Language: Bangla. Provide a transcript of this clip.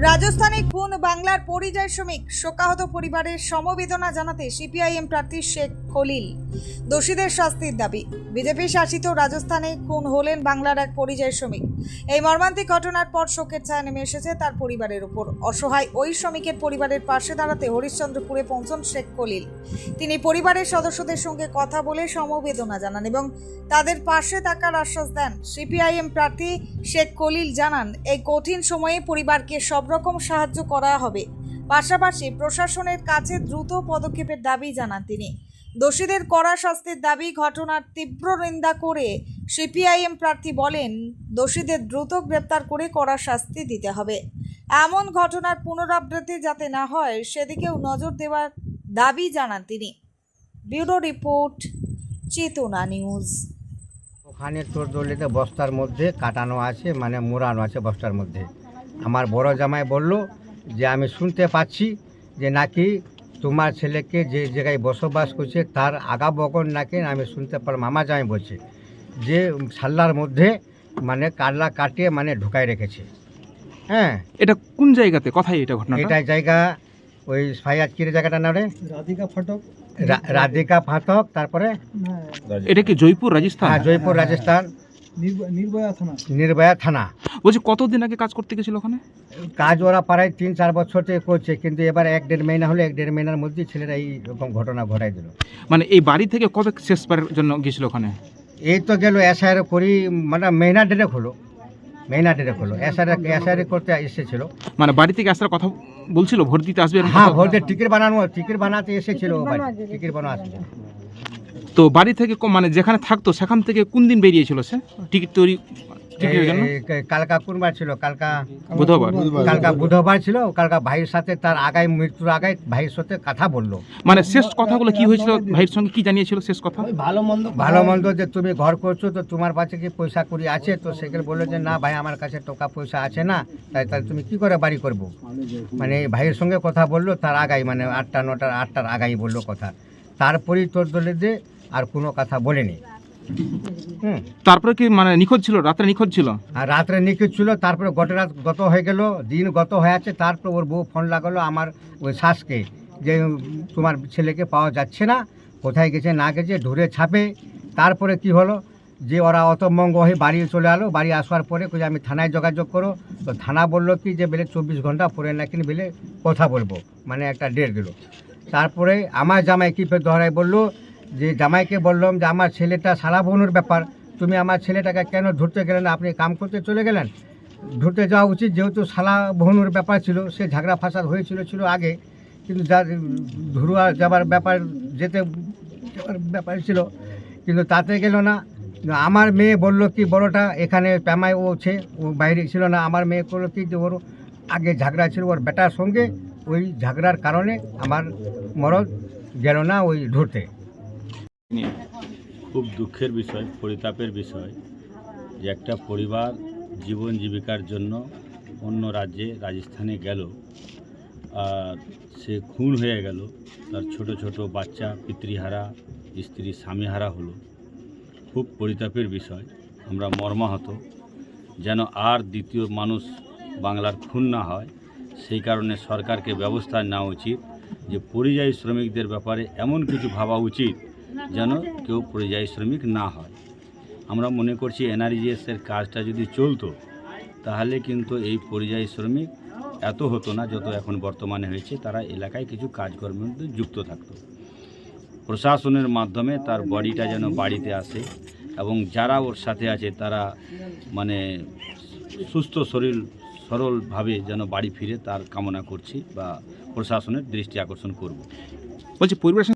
রাজস্থানে খুন বাংলার পরিযায়ী শ্রমিক, শোকাহত পরিবারের সমবেদনা জানাতে সিপিআইএম প্রার্থী শেখ খলিল। দোষীদের শাস্তির দাবি। বিজেপি শাসিত রাজস্থানে খুন হলেন বাংলার এক পরিযায়ী শ্রমিক। এই মর্মান্তিক ঘটনার পর শোকের ছায়া নেমে এসেছে তার পরিবারের উপর। অসহায় ওই শ্রমিকের পরিবারের পাশে দাঁড়াতে হরিশ্চন্দ্রপুরে পৌঁছন শেখ খলিল। তিনি পরিবারের সদস্যদের সঙ্গে কথা বলে সমবেদনা জানান এবং তাদের পাশে থাকার আশ্বাস দেন। সিপিআইএম প্রার্থী শেখ খলিল জানান, এই কঠিন সময়ে পরিবারকে সব রকম সাহায্য করা হবে। পাশাপাশি প্রশাসনের কাছে দ্রুত পদক্ষেপের দাবি জানান তিনি। দোষীদের কড়া শাস্তির দাবি। ঘটনার তীব্র নিন্দা করে সিপিআইএম প্রার্থী বলেন, দোষীদের দ্রুত গ্রেপ্তার করে কড়া শাস্তি দিতে হবে। এমন ঘটনার পুনরাবৃত্তি যাতে না হয় সেদিকেও নজর দেওয়ার দাবি জানান তিনি। ব্যুরো রিপোর্ট, চেতনা নিউজ। ওখানে তোর দলিতে বস্তার মধ্যে কাটানো আছে, মানে মোড়ানো আছে বস্তার মধ্যে। আমার বড় জামাই বলল যে আমি শুনতে পাচ্ছি যে নাকি তোমার ছেলেকে যে জায়গায় বসবাস করছে তার আগা বগন নাকি আমি শুনতে পারলাম। আমার জামাই বলছে যে সাল্লার মধ্যে মানে কাটলা কাটিয়ে মানে ঢুকাই রেখেছে। হ্যাঁ, এটা কোন জায়গাতে, কোথায় এটা ঘটনা? এটা জায়গা ওই ফায়াজকির জায়গাটা না রে, রাধিকা ফাটক। তারপরে এটা কি জয়পুর রাজস্থান? হ্যাঁ, জয়পুর রাজস্থান, নির্ভয়া থানা। বলছি কতদিন আগে কাজ করতে গেছিল ওখানে? কাজ ওরা প্রায় 3-4 বছর থেকে করছে, কিন্তু এবার 1-1.5 মহিনা হলো। 1-1.5 মহিনার মধ্যে ছেলেরা এইরকম ঘটনা ঘটাই দিল। মানে এই বাড়ি থেকে কবে শেষবারের জন্য গিয়েছিল ওখানে? এই তো গেল এসআইআর করি, মানে মহিনা ডেরেক হলো এসআইআর করতে এসেছিল। মানে বাড়ি থেকে আসার কথা বলছিল, ভোট দিতে আসবে? হ্যাঁ, ভোট দিয়ে টিকিট বানাতে এসেছিল, টিকিট বানানো আসছিল। তো বাড়ি থেকে মানে যেখানে থাকতো সেখান থেকে কোন দিন বেরিয়েছিল সে টিকিট তৈরি? কালকা কোনবার ছিল? কালকা বুধবার ছিল। কালকা ভাইয়ের সাথে তার আগায় মৃত্যুর আগায় ভাইয়ের সাথে কথা বললো। মানে শেষ কথাগুলো কি হয়েছিল? ভাইয়ের সঙ্গে কি জানিয়েছিল শেষ কথা? ভালো মন্দ যে তুমি ঘর করছো তো তোমার কাছে কি পয়সা করি আছে? তো সেখানে বললো যে না ভাই, আমার কাছে টাকা পয়সা আছে না, তাহলে তুমি কি করে বাড়ি করবো। মানে ভাইয়ের সঙ্গে কথা বললো তার আগাই, মানে 8টার আগাই বললো কথা। তারপরেই তোর দলে যে আর কোনো কথা বলেনি। তারপরে কি মানে নিখোঁজ ছিল? রাত্রে নিখোঁজ ছিল? আর রাত্রে নিখোঁজ ছিল। তারপরে রাত গত হয়ে গেল, দিন গত হয়ে আছে। তারপরে ওর বউ ফোন লাগালো আমার ওই শাসকে যে তোমার ছেলেকে পাওয়া যাচ্ছে না, কোথায় গেছে না গেছে, ঢুরে ছাপে। তারপরে কি হলো যে ওরা অতমঙ্গ হয়ে বাড়ি চলে এলো। বাড়ি আসার পরে আমি থানায় যোগাযোগ করো। তো থানা বললো কি যে বেলে 24 ঘন্টা পরে নাকি বেলে কথা বলবো, মানে একটা ডেট দিল। তারপরে আমার জামাই কি ফের দহরাই বললো যে জামাইকে বললাম যে আমার ছেলেটা সারা বোনের ব্যাপার, তুমি আমার ছেলেটাকে কেন ধরতে গেলেন? আপনি কাম করতে চলে গেলেন। ধরতে যাওয়া উচিত, যেহেতু সালা বোনের ব্যাপার ছিল, সে ঝগড়া ফাসাদ হয়েছিল আগে, কিন্তু ধরুয়া যাবার ব্যাপার ব্যাপার ছিল, কিন্তু তাতে গেল না। আমার মেয়ে বলল কি, বড়টা এখানে প্যামায় ও বাইরে ছিল না। আমার মেয়ে করলো কি যে ওর আগে ঝগড়া ছিল ওর বেটার সঙ্গে, ওই ঝগড়ার কারণে আমার মরদ গেল না ওই ধরতে। খুব দুঃখের বিষয়, পরিতাপের বিষয় যে একটা পরিবার জীবন জীবিকার জন্য অন্য রাজ্যে রাজস্থানে গেল আর সে খুন হয়ে গেল। তার ছোট ছোট বাচ্চা পিতৃহারা, স্ত্রী স্বামীহারা হলো। খুব পরিতাপের বিষয়। আমরা মর্মাহত, যেন আর দ্বিতীয় মানুষ বাংলার খুন না হয়, সেই কারণে সরকারকে ব্যবস্থা নেওয়া উচিত যে পরিযায়ী শ্রমিকদের ব্যাপারে এমন কিছু ভাবা উচিত যেন কেউ পরিযায়ী শ্রমিক না হয়। আমরা মনে করছি এনআরজিএসের কাজটা যদি চলতো তাহলে কিন্তু এই পরিযায়ী শ্রমিক এত হতো না যত এখন বর্তমানে হয়েছে। তারা এলাকায় কিছু কাজকর্মের মধ্যে যুক্ত থাকতো। প্রশাসনের মাধ্যমে তার বডিটা যেন বাড়িতে আসে এবং যারা ওর সাথে আছে তারা মানে সুস্থ সরলভাবে যেন বাড়ি ফিরে তার কামনা করছি বা প্রশাসনের দৃষ্টি আকর্ষণ করব। বলছি পরিবার